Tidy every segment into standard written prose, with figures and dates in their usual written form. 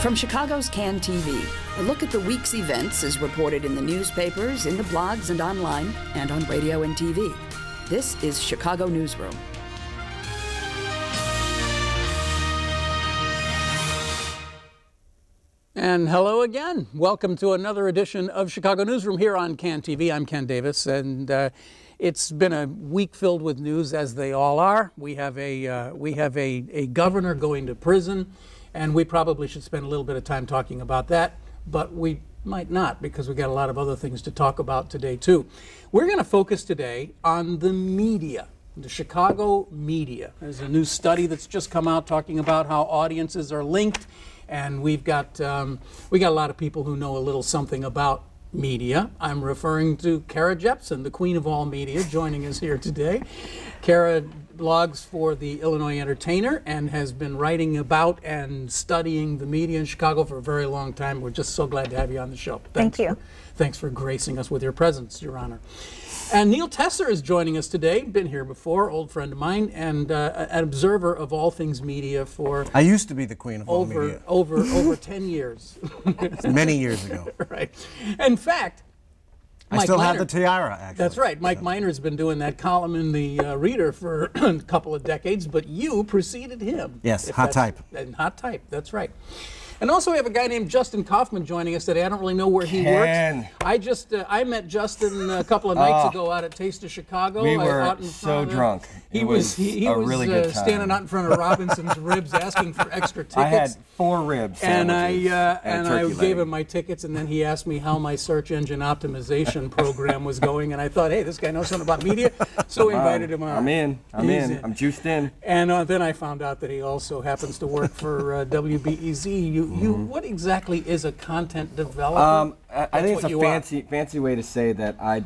From Chicago's Can TV, a look at the week's events is reported in the newspapers, in the blogs and online, and on radio and TV. This is Chicago Newsroom. And hello again. Welcome to another edition of Chicago Newsroom here on Can TV. I'm Ken Davis, and it's been a week filled with news, as they all are. We have a governor going to prison, and we probably should spend a little bit of time talking about that, but we might not, because we got a lot of other things to talk about today too. We're going to focus today on the media. The Chicago media. There's a new study that's just come out talking about how audiences are linked, and we got a lot of people who know a little something about media. I'm referring to Cara Jepsen, the queen of all media, joining us here today. Cara blogs for the Illinois Entertainer and has been writing about and studying the media in Chicago for a very long time. We're just so glad to have you on the show. Thank you. Thanks for gracing us with your presence, Your Honor. And Neil Tesser is joining us today, been here before, old friend of mine, and an observer of all things media for... I used to be the queen of all media. Over 10 years. Many years ago. Right. In fact, I still have the tiara, actually. That's right. Mike Miner's been doing that column in the Reader for a couple of decades, but you preceded him. Yes, hot type. And hot type, that's right. And also we have a guy named Justin Kaufman joining us today. I don't really know where he works. I met Justin a couple of nights ago out at Taste of Chicago. We were so drunk. He was really good time. Standing out in front of Robinson's Ribs asking for extra tickets. I had 4 ribs and I gave leg. him my tickets, and then he asked me how my search engine optimization program was going, and I thought, hey, this guy knows something about media, so we invited him on. I'm in. I'm juiced in. And then I found out that he also happens to work for WBEZ. What exactly is a content developer? I think it's a fancy way to say that I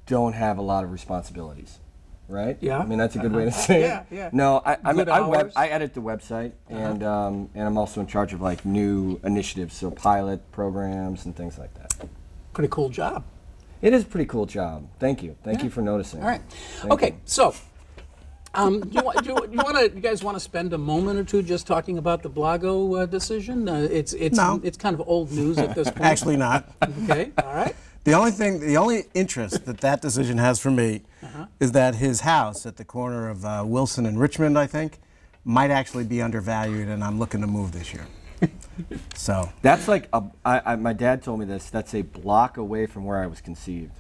don't have a lot of responsibilities, right? Yeah. I mean, that's a good way to say it. Yeah. No, I edit the website, and I'm also in charge of like new initiatives, so pilot programs and things like that. Pretty cool job. It is a pretty cool job. Thank you. Thank you for noticing. All right. Thank you. So. You guys want to spend a moment or two just talking about the Blago decision? It's kind of old news at this point. Actually not. Okay, all right. The only interest that decision has for me is that his house at the corner of Wilson and Richmond, I think, might actually be undervalued, and I'm looking to move this year. So that's like my dad told me this. That's a block away from where I was conceived.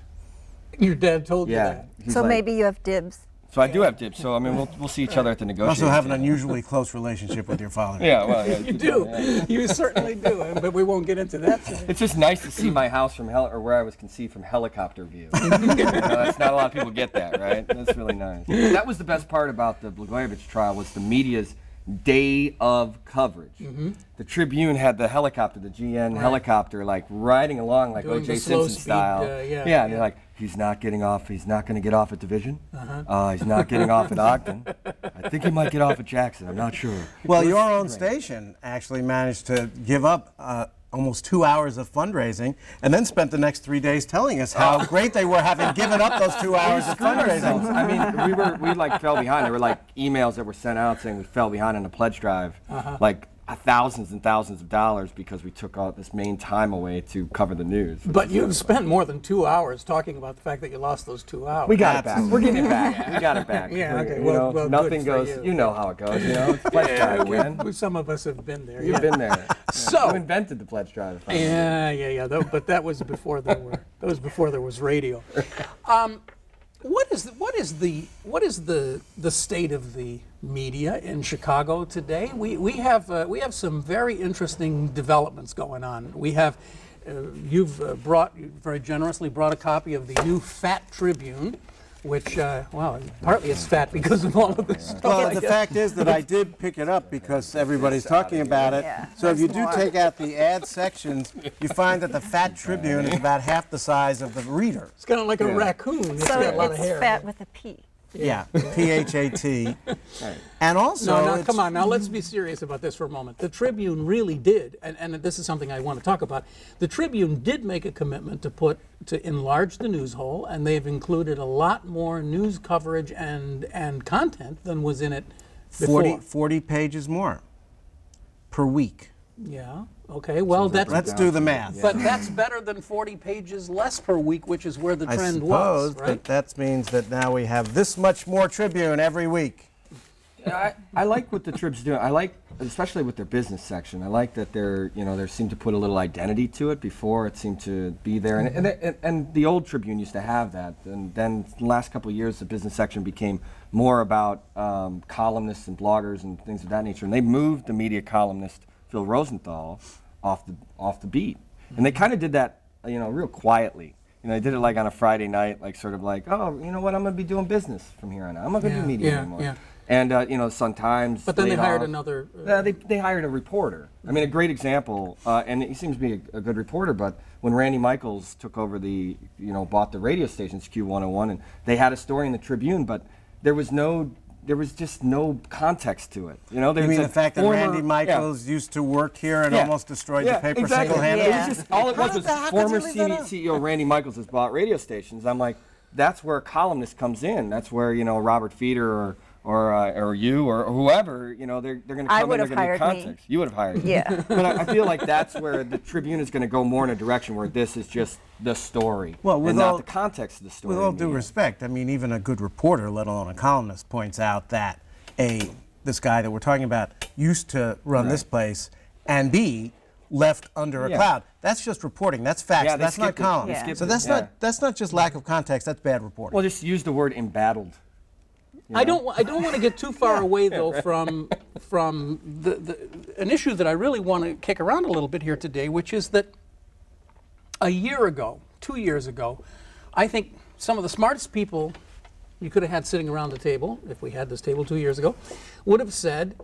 Your dad told you that? So like, maybe you have dibs. So I do have dibs. So I mean, we'll see each other at the negotiation. Also have an unusually close relationship with your father. Yeah, well, yeah, you do. Yeah. You certainly do. But we won't get into that today. It's just nice to see my house from or where I was conceived from helicopter view. That's not a lot of people get that, right? That's really nice. That was the best part about the Blagojevich trial, was the media's day of coverage. The Tribune had the helicopter, the GN helicopter, like riding along like O.J. Simpson style. And they're like, he's not getting off. He's not going to get off at Division. He's not getting off at Ogden. I think he might get off at Jackson. I'm not sure. Well, your own station actually managed to give up almost 2 hours of fundraising, and then spent the next 3 days telling us how great they were, having given up those 2 hours of fundraising. I mean, we like fell behind. There were like emails that were sent out saying we fell behind on the pledge drive, like thousands and thousands of dollars, because we took all this main time away to cover the news. But you've spent more than 2 hours talking about the fact that you lost those 2 hours. We got it back. We're getting it back. We got it back. Yeah, okay. Well, nothing goes. You know how it goes. You know, it's pledge drive, man. Some of us have been there. You've been there. So you invented the pledge drive. Yeah. But that was before there were. That was before there was radio. What is the state of the media in Chicago today? We have some very interesting developments going on. We have you've very generously brought a copy of the new Fat Tribune, which partly it's fat because of all of this stuff. Well, the fact is that I did pick it up because everybody's talking about it. Yeah, so if you do take out the ad sections, you find that the Fat Tribune is about half the size of the Reader. It's kind of like a raccoon. It's so got a lot of hair. It's fat with a P. Yeah, P-H-A-T. And also... No, come on, now let's be serious about this for a moment. The Tribune really did, and this is something I want to talk about, the Tribune did make a commitment to enlarge the news hole, and they've included a lot more news coverage and content than was in it before. 40 pages more per week. Yeah. Okay. Well, Let's do the math. but that's better than 40 pages less per week, which is where the I trend suppose, was, right? but that means that now we have this much more Tribune every week. I like what the Trib's doing. I like, especially with their business section. I like that they seem to put a little identity to it. Before it seemed to be there, and the old Tribune used to have that. And then the last couple of years, the business section became more about columnists and bloggers and things of that nature. And they moved the media columnist Phil Rosenthal off the beat, and they kind of did that, real quietly. They did it like on a Friday night, like sort of like, oh, you know what, I'm going to be doing business from here on out. I'm not going to do media anymore. Yeah. And Sun-Times. But then they hired another. They hired a reporter. I mean, a great example, and he seems to be a good reporter. But when Randy Michaels took over bought the radio stations Q101, and they had a story in the Tribune, but there was just no context to it. You mean the fact that Randy Michaels used to work here and almost destroyed the paper single-handedly? Yeah. It was just, all it was former CEO Randy Michaels has bought radio stations. I'm like, that's where a columnist comes in. That's where Robert Feeder or you or whoever, they're going to come in, they're going to give context. You would have hired me. Yeah. But I feel like that's where the Tribune is going to go more in a direction where this is just the story, and not the context of the story. With all due respect, I mean, even a good reporter, let alone a columnist, points out that this guy that we're talking about used to run this place, and B, left under a cloud. That's just reporting. That's facts. Yeah, that's not column. Yeah. So that's not just lack of context. That's bad reporting. Well, just use the word embattled. I don't want to get too far away though from an issue that I really want to kick around a little bit here today, which is that a year ago, 2 years ago, I think some of the smartest people you could have had sitting around the table, if we had this table 2 years ago, would have said,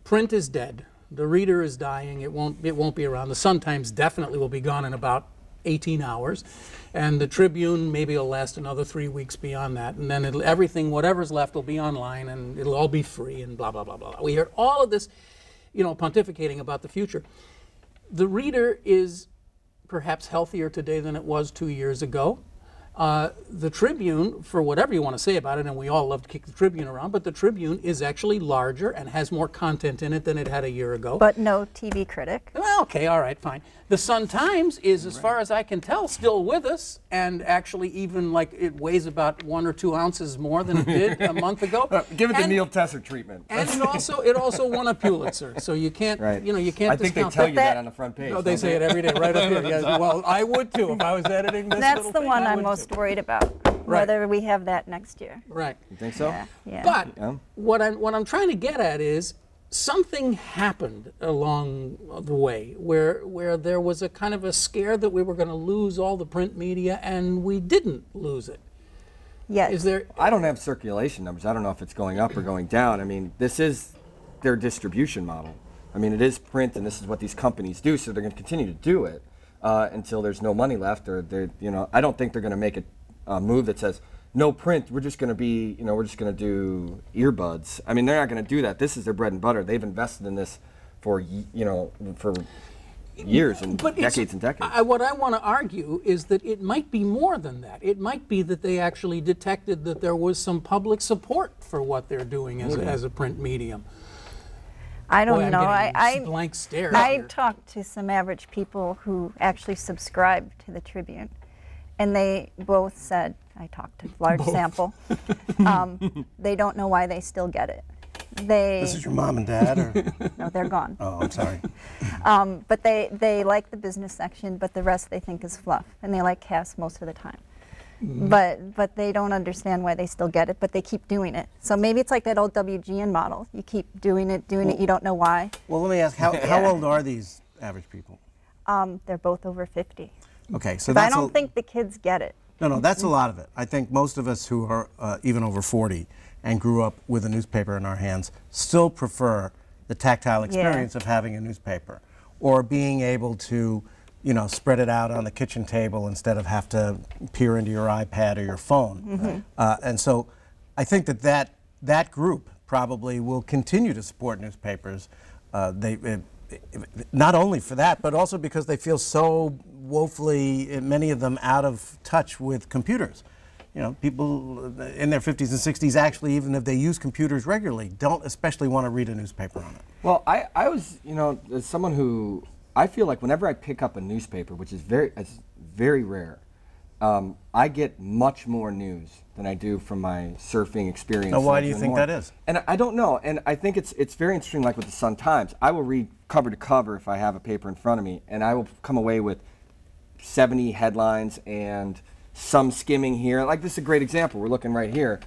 print is dead. The reader is dying. It won't be around. The Sun-Times definitely will be gone in about 18 hours, and the Tribune maybe will last another 3 weeks beyond that, and then whatever's left will be online, and it'll all be free, and blah blah blah blah. We hear all of this, pontificating about the future. The reader is perhaps healthier today than it was 2 years ago. The Tribune, for whatever you want to say about it, and we all love to kick the Tribune around, but the Tribune is actually larger and has more content in it than it had a year ago. But no TV critic. Well, okay, all right, fine. The Sun-Times is, as far as I can tell, still with us, and actually even it weighs about 1 or 2 ounces more than it did a month ago. Give it the Neil Tesser treatment. And it also won a Pulitzer, so you can't, you can't I think they discount tell you that on the front page. No, they say it every day, right up here. Yeah, well, I would too if I was editing this. That's the thing, one I'm most worried about. Whether we have that next year. Right. You think so? Yeah. But what I'm trying to get at is something happened along the way where there was a kind of a scare that we were going to lose all the print media, and we didn't lose it. Yes. Is there? I don't have circulation numbers. I don't know if it's going up or going down. I mean, this is their distribution model. I mean, it is print, and this is what these companies do, so they're going to continue to do it until there's no money left, or I don't think they're going to make a move that says no print. We're just going to be, we're just going to do earbuds. I mean, they're not going to do that. This is their bread and butter. They've invested in this for years and decades and decades. What I want to argue is that it might be more than that. It might be that they actually detected that there was some public support for what they're doing as a print medium. I don't know. I blank stare. I talked to some average people who actually subscribe to the Tribune, and they both said, I talked to a large sample, they don't know why they still get it. This is your mom and dad? Or? No, they're gone. Oh, I'm sorry. But they like the business section, but the rest they think is fluff, and they like Cass most of the time. But they don't understand why they still get it, but they keep doing it. So maybe it's like that old WGN model. You keep doing it, you don't know why. Well, let me ask, how old are these average people? They're both over 50. Okay, so I don't think the kids get it. No, that's a lot of it. I think most of us who are even over 40 and grew up with a newspaper in our hands still prefer the tactile experience of having a newspaper, or being able to spread it out on the kitchen table instead of have to peer into your iPad or your phone. And so I think that group probably will continue to support newspapers. Not only for that, but also because they feel so woefully, many of them, out of touch with computers. you know, people in their 50s and 60s actually, even if they use computers regularly, don't especially want to read a newspaper on it. Well, I was, you know, as someone who, I feel like whenever I pick up a newspaper, which is very rare, I get much more news than I do from my surfing experience. Now, why do you think that is? And I don't know, and I think it's very interesting, like with the Sun-Times. I will read cover to cover if I have a paper in front of me, and I will come away with 70 headlines and some skimming here. Like, this is a great example. We're looking right here.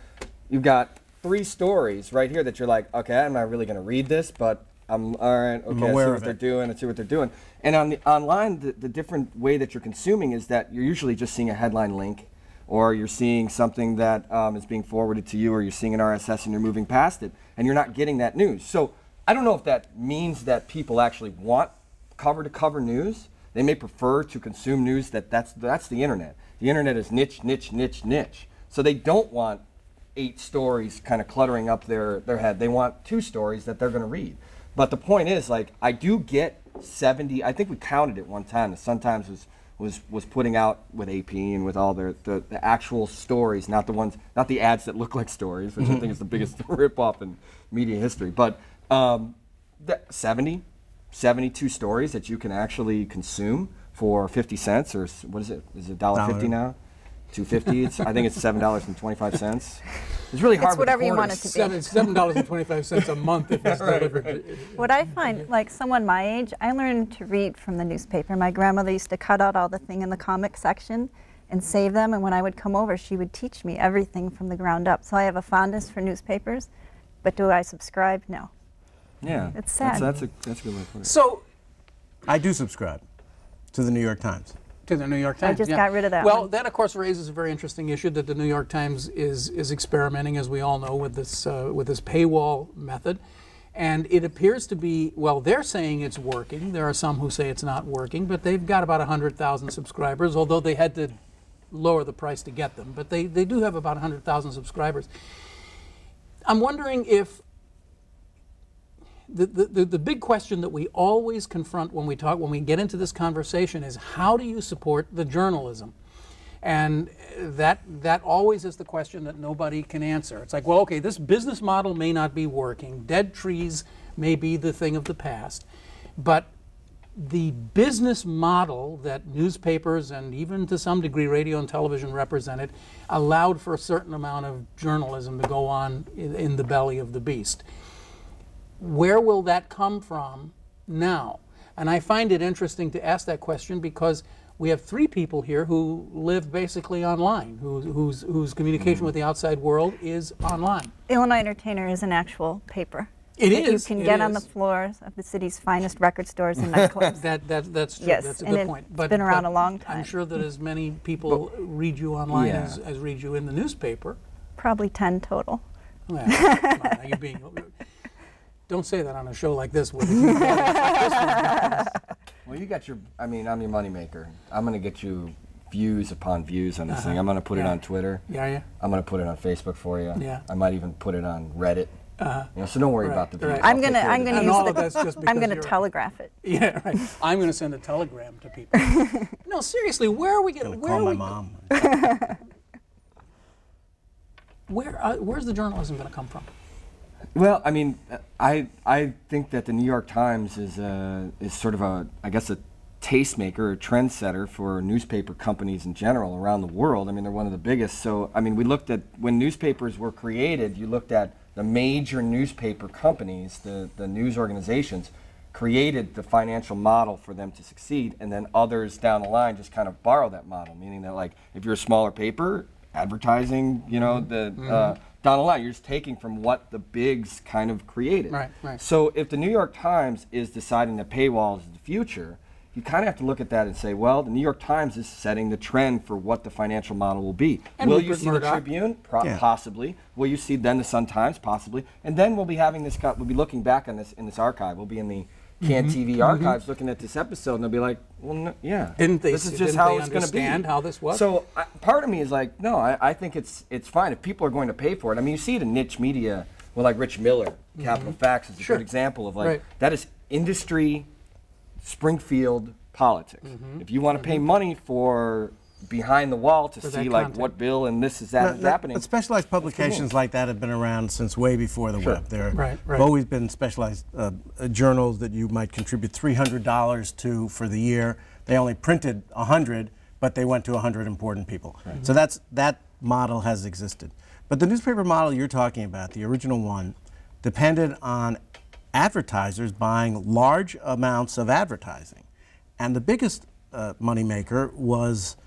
You've got 3 stories right here that you're like, okay, I'm not really going to read this, but I'm all right. Okay, I see what they're doing. I see what they're doing. And on the online, the different way that you're consuming is that you're usually just seeing a headline link, or you're seeing something that is being forwarded to you, or you're seeing an RSS and you're moving past it, and you're not getting that news. So I don't know if that means that people actually want cover-to-cover news. They may prefer to consume news that's the internet. The internet is niche, niche, niche, niche. So they don't want 8 stories kind of cluttering up their head. They want 2 stories that they're going to read. But the point is, like, I do get 70. I think we counted it one time. The Sun-Times was putting out with AP and with all the actual stories, not the ads that look like stories, which I think is the biggest ripoff in media history. But 72 stories that you can actually consume for 50 cents, or what is it? Is it $1.50 now? $2.50. I think it's $7.25. It's really hard. It's whatever you want it to be. It's $7.25 a month if it's delivered. What I find, like someone my age, I learned to read from the newspaper. My grandmother used to cut out all the thing in the comic section and save them, and when I would come over, she would teach me everything from the ground up. So I have a fondness for newspapers, but do I subscribe? No. Yeah. It's sad. That's a good way to put it. So, I do subscribe to the New York Times. to the New York Times. I just got rid of that Well, one. that of course raises a very interesting issue that the New York Times is experimenting, as we all know, with this paywall method. And it appears to be, well, they're saying it's working. There are some who say it's not working, but they've got about 100,000 subscribers, although they had to lower the price to get them. But they do have about 100,000 subscribers. I'm wondering if the big question that we always confront when we get into this conversation is, how do you support the journalism? And that always is the question that nobody can answer. It's like, well, okay, this business model may not be working. Dead trees may be the thing of the past. But the business model that newspapers and even to some degree radio and television represented allowed for a certain amount of journalism to go on in the belly of the beast. Where will that come from now? And I find it interesting to ask that question because we have 3 people here who live basically online, whose communication with the outside world is online. Illinois Entertainer is an actual paper. It that is. You can get on the floors of the city's finest record stores and nightclubs. That's true. Yes, That's a and good point. It's been around a long time. I'm sure that as many people read you online as read you in the newspaper. Probably 10 total. Well, come on, are you being... Don't say that on a show like this. Well, you got your, I'm your moneymaker. I'm going to get you views upon views on this thing. I'm going to put it on Twitter. Yeah. I'm going to put it on Facebook for you. Yeah. I might even put it on Reddit. So don't worry about the views. Right. I'm gonna telegraph it. Yeah, right. I'm gonna send a telegram to people. No, seriously, where are we going? Call my mom. Where's the journalism going to come from? Well, I think that the New York Times is sort of a tastemaker, a trendsetter for newspaper companies in general around the world. They're one of the biggest. So, we looked at when newspapers were created, you looked at the major newspaper companies, the news organizations, created the financial model for them to succeed, and then others down the line just kind of borrow that model, meaning that, like, if you're a smaller paper, advertising, down the line, you're just taking from what the bigs kind of created. Right. So if the New York Times is deciding that paywalls is the future, you kind of have to look at that and say, well, the New York Times is setting the trend for what the financial model will be. And will you see the Tribune? Possibly. Will you see then the Sun-Times? Possibly. And then we'll be having this. We'll be looking back on this in this archive. We'll be in the Can TV archives looking at this episode, and they'll be like, well, no, yeah. This is just how it's going to be. How this was? So part of me is like, no, I think it's fine if people are going to pay for it. You see it in niche media. Well, like Rich Miller, Capital Facts is a good example of that is industry. Springfield politics. If you want to pay money for behind the wall to For see that like content. what bill and this is that is happening. But specialized publications like that have been around since way before the web. There Right, right. have always been specialized journals that you might contribute $300 to for the year. They only printed 100, but they went to 100 important people. Right. So that model has existed. But the newspaper model you're talking about, the original one, depended on advertisers buying large amounts of advertising. And the biggest moneymaker was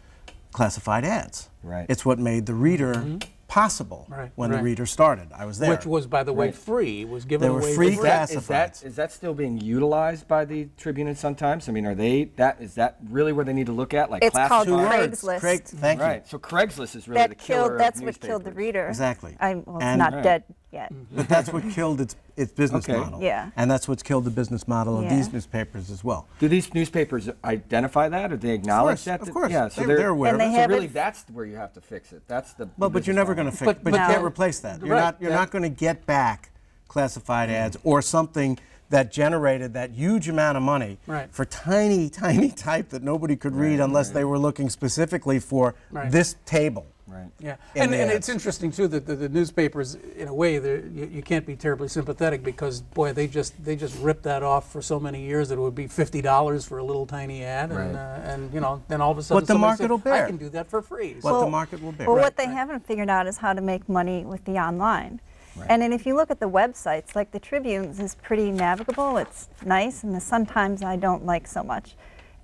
classified ads. Right. It's what made the reader possible when the reader started. I was there. Which was, by the way, free. It was given They were away free for free. classifieds. Is that still being utilized by the Tribune and Sun-Times? I mean, is that really where they need to look at? Like It's called classified? Craigslist. Thank you. Right. So Craigslist is really the killer That's of what killed the newspapers. reader. Exactly. Well, it's And- not Right. dead yet. But that's what killed its business Okay. model. Yeah. And that's what's killed the business model of Yeah. these newspapers as well. Do these newspapers identify that, or they acknowledge that? Of course. Yeah. So They're aware And of they it. So have really, it- that's where you have to fix it. That's the. Well, but you're never going to fix it. But you now- can't replace that. You're Right. not going to get back classified ads or something that generated that huge amount of money for tiny, tiny type that nobody could read unless they were looking specifically for this table. Right. Yeah, in and the it's ads. interesting too that the newspapers, in a way, you can't be terribly sympathetic because boy, they just ripped that off for so many years that it would be $50 for a little tiny ad, and you know, then all of a sudden What the somebody market said, will bear. I can do that for free. What the market will bear. Well, what they haven't figured out is how to make money with the online. And then if you look at the websites, like the Tribune's is pretty navigable, it's nice, and the Sun-Times I don't like so much.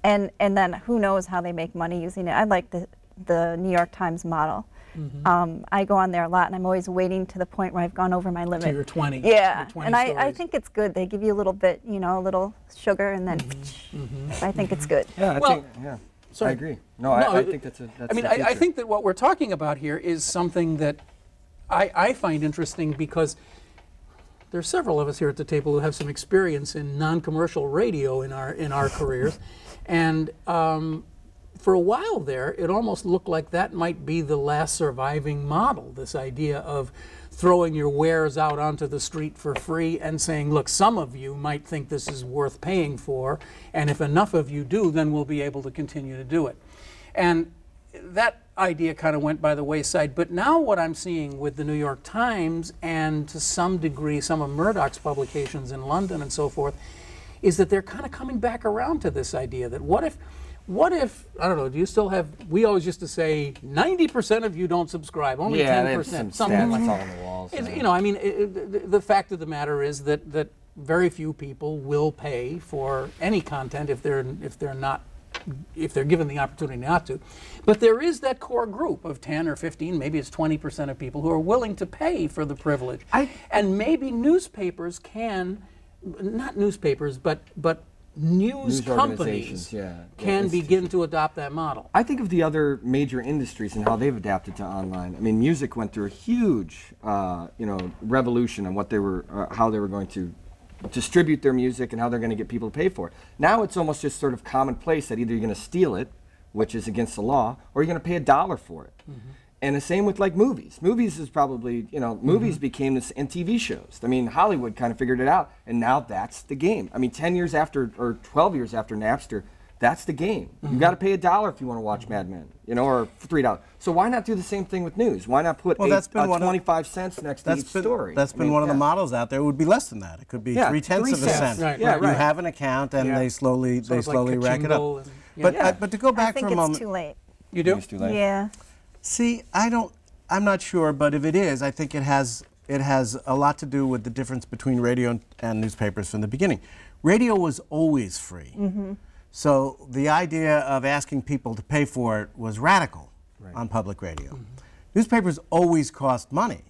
And then who knows how they make money using it. I like the New York Times model. I go on there a lot, and I'm always waiting to the point where I've gone over my limit. So you're 20. Yeah, you're 20 and I stories. think it's good. They give you a little bit, you know, a little sugar, and then I think it's good. Yeah. I Well, think. Yeah. sorry. I agree. No, I think that's a. That's I mean, the I future. think that what we're talking about here is something that I find interesting because there are several of us here at the table who have some experience in non-commercial radio in our careers, and for a while there, it almost looked like that might be the last surviving model. This idea of throwing your wares out onto the street for free and saying, look, some of you might think this is worth paying for, and if enough of you do, then we'll be able to continue to do it. And that idea kind of went by the wayside. But now what I'm seeing with the New York Times and to some degree some of Murdoch's publications in London and so forth is that they're kind of coming back around to this idea that what if, I don't know, do you still have, we always used to say 90% of you don't subscribe, only 10%, something like stats that. on the walls. You know, I mean, the fact of the matter is that very few people will pay for any content if they're given the opportunity not to. But there is that core group of 10 or 15, maybe it's 20% of people who are willing to pay for the privilege. And maybe newspapers can, not newspapers, but news companies can begin to adopt that model. I think of the other major industries and how they've adapted to online. I mean, music went through a huge, revolution on what they were, how they were going to distribute their music and how they're going to get people to pay for it. Now it's almost just sort of commonplace that either you're going to steal it, which is against the law, or you're going to pay $1 for it. And the same with like movies. Movies is probably, movies became this, and TV shows. I mean, Hollywood kind of figured it out, and now that's the game. I mean, 10 years after, or 12 years after Napster, that's the game. You got to pay $1 if you want to watch Mad Men, or $3. So why not do the same thing with news? Why not put 25 cents next to each story? That's been one of the models out there. It would be less than that. It could be 3/10 of a cent. Right, You have an account, and they slowly rack it up. But to go back for a moment, I think it's too late. You do? It's too late. Yeah. See, I'm not sure, but if it is, I think it has a lot to do with the difference between radio and newspapers from the beginning. Radio was always free. So the idea of asking people to pay for it was radical on public radio. Newspapers always cost money.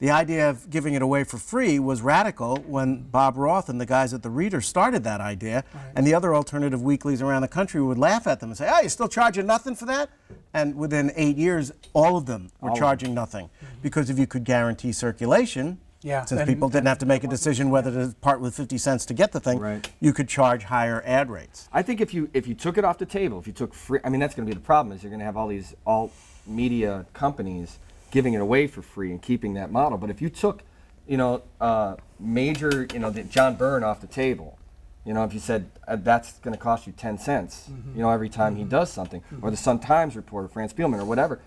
The idea of giving it away for free was radical when Bob Roth and the guys at the Reader started that idea, and the other alternative weeklies around the country would laugh at them and say, oh, you're still charging nothing for that? And within 8 years, all of them were charging nothing. Because if you could guarantee circulation, since people didn't have to make a decision whether to part with 50 cents to get the thing, you could charge higher ad rates. I think if you took it off the table, if you took free, I mean, that's going to be the problem, is you're going to have all these alt-media companies giving it away for free and keeping that model. But if you took, major, the John Byrne off the table, You know, if you said that's going to cost you 10 cents, you know, every time he does something, or the Sun-Times reporter, Franz Spielman, or whatever,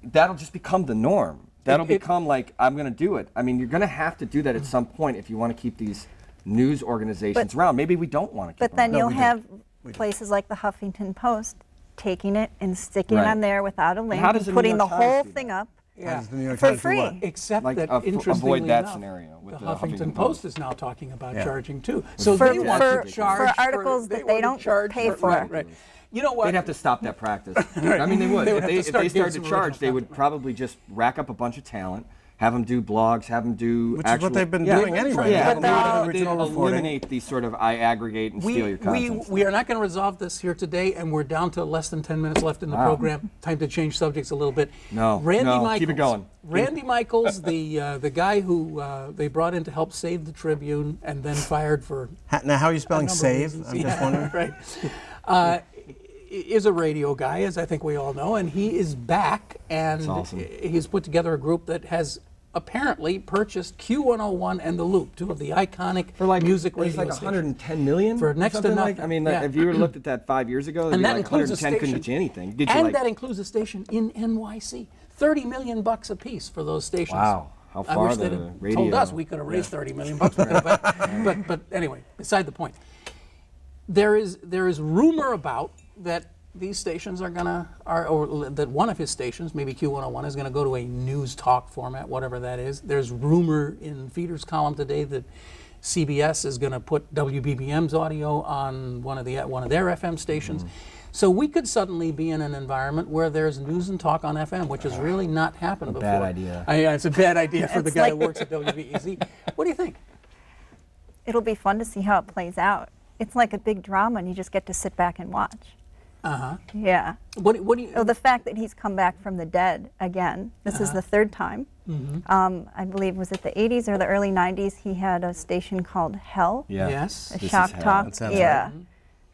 that'll just become the norm. That'll become like, I'm going to do it. I mean, you're going to have to do that at some point if you want to keep these news organizations around. Maybe we don't want to keep them But then around. you'll have places like the Huffington Post taking it and sticking it on there without a link how does and the putting New the York Times whole do thing that? up For free. Except Like, that, interestingly avoid that enough, scenario with the the Huffington Post is now talking about charging too. So they for- want to for charge articles that they don't pay for. Right. You know what? They'd have to stop that practice. I mean, they would. They would have to If start they getting started some to charge, original they would content. probably just rack up a bunch of talent, have them do blogs, have them do Which actual, is what they've been doing anyway. Yeah, But have they'll- them eliminate these sort of I aggregate and steal your content. We are not going to resolve this here today, and we're down to less than 10 minutes left in the program. Time to change subjects a little bit. No, Randy no, Michaels, keep it going. Randy Michaels, the guy who they brought in to help save the Tribune and then fired for Now, how are you spelling a number of save? reasons. I'm just wondering. Right. Is a radio guy, as I think we all know, and he is back, and That's awesome. he's put together a group that has apparently purchased Q101 and The Loop, two of the iconic music radio It's like stations. 110 million For or next to something like. nothing. I mean, Yeah. if you looked at that 5 years ago, And it'd be that like includes a 110 station, couldn't get you anything. Get you and like, that includes a station in NYC. $30 million bucks a piece for those stations. Wow, how I far wish the they'd have radio. told us we could have raised $30 million bucks for that. But anyway, beside the point. There is rumor about that these stations are gonna, or that one of his stations, maybe Q101, is gonna go to a news talk format, whatever that is. There's rumor in Feeder's column today that CBS is gonna put WBBM's audio on one of their FM stations. So we could suddenly be in an environment where there's news and talk on FM, which has really not happened before. bad idea. It's a bad idea for the It's guy like- who works at WBEZ. What do you think? It'll be fun to see how it plays out. It's like a big drama, and you just get to sit back and watch. Yeah. What do you? Oh, the fact that he's come back from the dead again. This is the third time. I believe, was it the 80s or the early 90s? He had a station called Hell. Yeah. Yes. A This is shock Hell. talk. That sounds Yeah.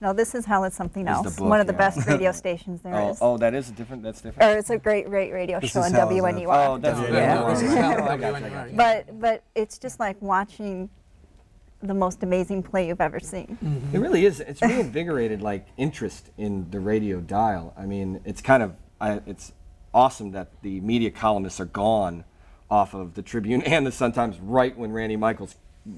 No, This Is Hell is something Is the else. book, One of the yeah. best radio stations there is. Oh, that is a different. That's different. Or it's a great radio This show Is on Hell is a- WNUR. Oh, that's Yeah. This is how WNUR, yeah. But it's just like watching the most amazing play you've ever seen. It really is. It's reinvigorated like interest in the radio dial. I mean, it's kind of it's awesome that the media columnists are gone off of the Tribune and the Sun-Times right when Randy Michaels,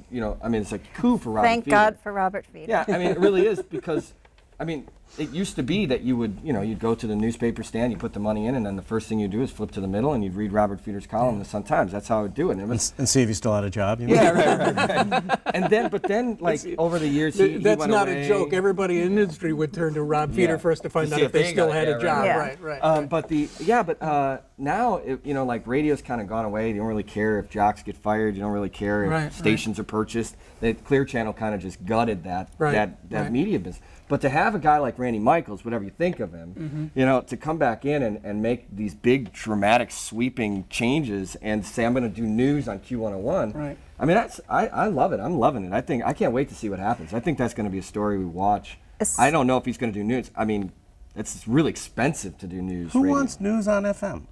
you know, I mean, it's a coup for Robert Thank Feeder. God for Robert Feeder. Yeah, I mean, it really is because, I mean, it used to be that you would, you know, you'd go to the newspaper stand, you put the money in, and then the first thing you do is flip to the middle and you'd read Robert Feeder's column in the Sun-Times. That's how I would do it. And it was, And see if he still had a job. You know? yeah, right. And then, but then, like over the years, he That's went not away. a joke. Everybody in the industry would turn to Rob Feeder Yeah. first to find To out see if they still got- had yeah, a job. Yeah. Right. But now, you know, like radio's kind of gone away. You don't really care if jocks get fired. You don't really care if Right, stations are purchased. The Clear Channel kind of just gutted that Right, that right. media business. But to have a guy like Randy Michaels, whatever you think of him, you know, to come back in and make these big, dramatic, sweeping changes and say, I'm going to do news on Q101. Right. I mean, I love it. I'm loving it. I can't wait to see what happens. I think that's going to be a story we watch. I don't know if he's going to do news. I mean, it's really expensive to do news. Who radio. wants news on FM?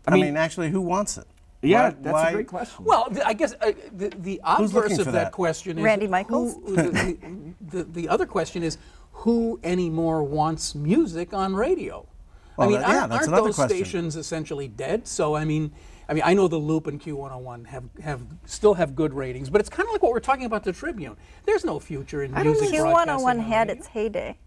I mean- mean, actually, who wants it? Yeah, Why- that's why- a great question. Well, I guess the Who's looking obverse of for that that? question is Randy Michaels? The other question is who anymore wants music on radio? Well, I mean, that- yeah, aren't that's another those question. stations essentially dead? So I mean, I know the Loop and Q101 still have good ratings, but it's kind of like what we're talking about the Tribune. There's no future in music broadcasting Q101 on had radio. its heyday.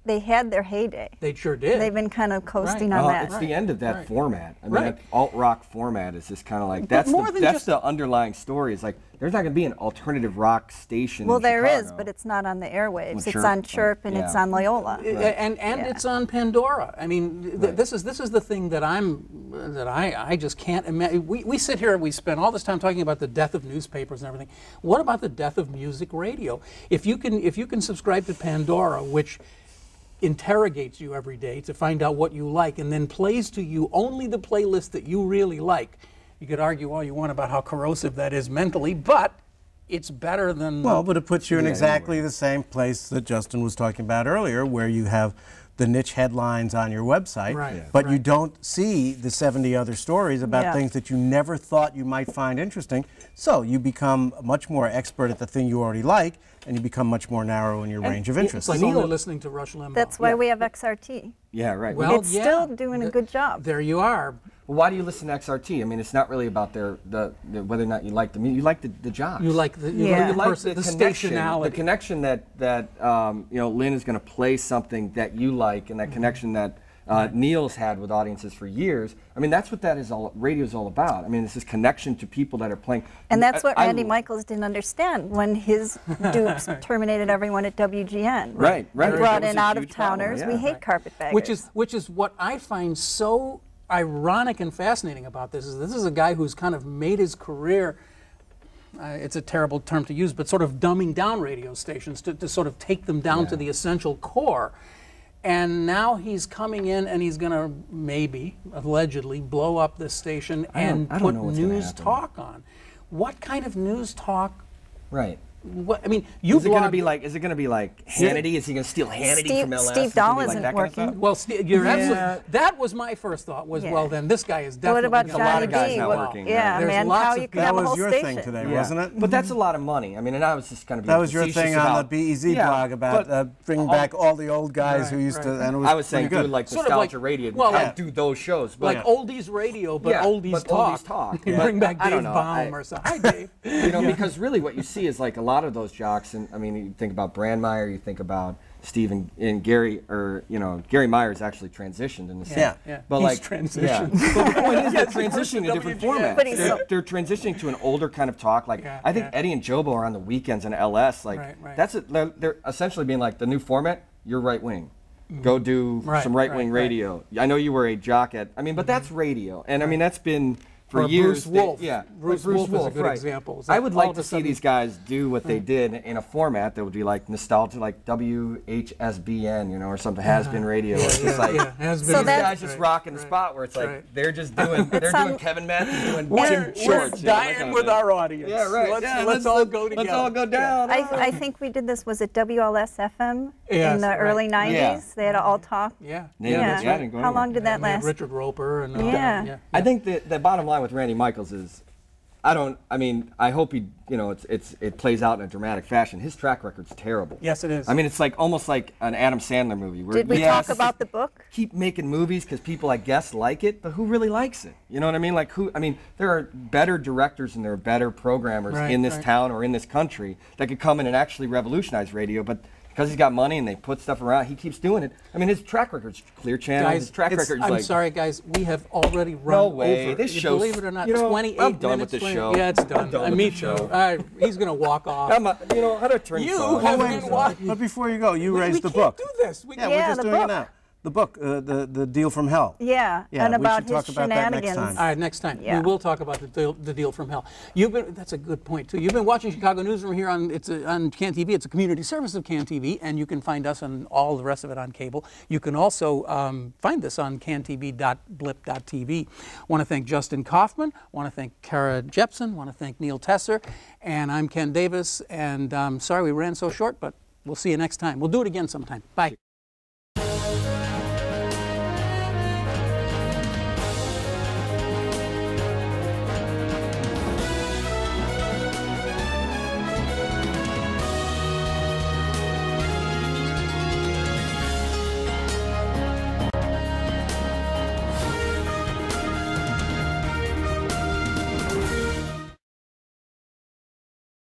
They had their heyday. They sure did. They've been kind of coasting Right. on that. It's the end of that format. I mean, Right. that alt-rock format is just kind of like, But that's more than that's just- the underlying story. It's like, there's not going to be an alternative rock station Well, in there is, Chicago. but it's not on the airwaves. Well, It's Chirp, on Chirp and it's yeah. on Loyola. And Yeah. it's on Pandora. I mean, this is the thing that I just can't imagine. We sit here and we spend all this time talking about the death of newspapers and everything. What about the death of music radio? If you can subscribe to Pandora, which interrogates you every day to find out what you like and then plays to you only the playlist that you really like. You could argue all you want about how corrosive that is mentally, but it's better than... Well, but it puts you in exactly the same place that Justin was talking about earlier, where you have the niche headlines on your website, but you don't see the 70 other stories about things that you never thought you might find interesting. So you become much more expert at the thing you already like, and you become much more narrow in your range of interests. It's like only listening to Rush Limbaugh. That's why we have XRT. Yeah, right. Well, It's still doing a good job. There you are. Well, why do you listen to XRT? I mean, it's not really about the whether or not you like the music. You like the jocks. You like the you like the stationality. The connection that you know, Lynn is going to play something that you like, and that connection that Neil's had with audiences for years. I mean, that's what radio is all about. I mean, it's this connection to people that are playing. And that's what Randy Michaels didn't understand when his dupes terminated everyone at WGN. Right. They brought in out-of-towners. We hate carpetbaggers. Which is what I find so ironic and fascinating about this is a guy who's kind of made his career, it's a terrible term to use, but sort of dumbing down radio stations to sort of take them down to the essential core. And now he's coming in and he's going to maybe, allegedly, blow up this station and put news talk on. What kind of news talk? Right. What, I mean, you is it going to be like? Is it going to be like Hannity? Is he going to steal Hannity from LS? Steve Dahl isn't working. Well, you're absolutely. That was my first thought. Was well, then this guy is definitely. What about a lot of guys not working. Yeah, man, how you could have a whole station. That was your thing today, wasn't it? But that's a lot of money. I mean, and I was just kind of. That was your thing on the BEZ blog about bringing back all the old guys who used to. And it was I was saying, do like sort nostalgia radio. Well, do those shows, like oldies radio, but oldies talk. Bring back Dave Baum or something. Hi, Dave. You know, because really, what you see is like a lot of those jocks. And I mean, you think about Brandmeier, you think about Steve and Gary, or you know, Gary Myers actually transitioned in the same. But he's transitioned. But the point is, they're transitioning to different formats. They're transitioning to an older kind of talk. Like I think Eddie and Jobo are on the weekends on LS. Like they're essentially being like the new format. You're right wing. Go do some right wing radio. I know you were a jock at. I mean, but that's radio, and I mean that's been. For years, Bruce Wolf. Bruce Wolf is a good right. example. I would like to see these guys do what they did in a format that would be like nostalgia, like WHSBN, you know, or something, has-been radio. It's just like these guys just rocking the spot where it's like they're just doing, Kevin Matthews doing Tim Shorts. We're dying with our audience. Yeah, right. Let's all go together. Let's all go down. I think we did this. Was it WLS FM in the early '90s? They had all talk. How long did that last? Richard Roper and I think the bottom line with Randy Michaels is, I mean, I hope he, you know, it plays out in a dramatic fashion. His track record's terrible. Yes, it is. I mean, it's like almost like an Adam Sandler movie. Where Did we talk about the book? Keep making movies because people, I guess, like it, but who really likes it? You know what I mean? Like I mean, there are better directors and there are better programmers in this town or in this country that could come in and actually revolutionize radio, but because he's got money and they put stuff around, he keeps doing it. I mean, his track record's Clear Channel. Guys, his track record's I'm sorry, guys. We have already run no way. over. This show, believe it or not, you know, 28 I'm done minutes. with this show. Yeah, it's done. I'm done with me the show. too. He's going to walk off. You know, how do I turn this off? have been watching. But before you go, you raised the book. We can't do this. We're just doing it now. The book, the Deal from Hell. Yeah, and about his shenanigans. All right, next time. We will talk about the deal from hell. That's a good point, too. You've been watching Chicago Newsroom here on CAN TV. It's a community service of CAN TV, and you can find us and all the rest of it on cable. You can also find this on cantv.blip.tv. Want to thank Justin Kaufman. Want to thank Cara Jepsen. Want to thank Neil Tesser. And I'm Ken Davis, and sorry we ran so short, but we'll see you next time. We'll do it again sometime. Bye.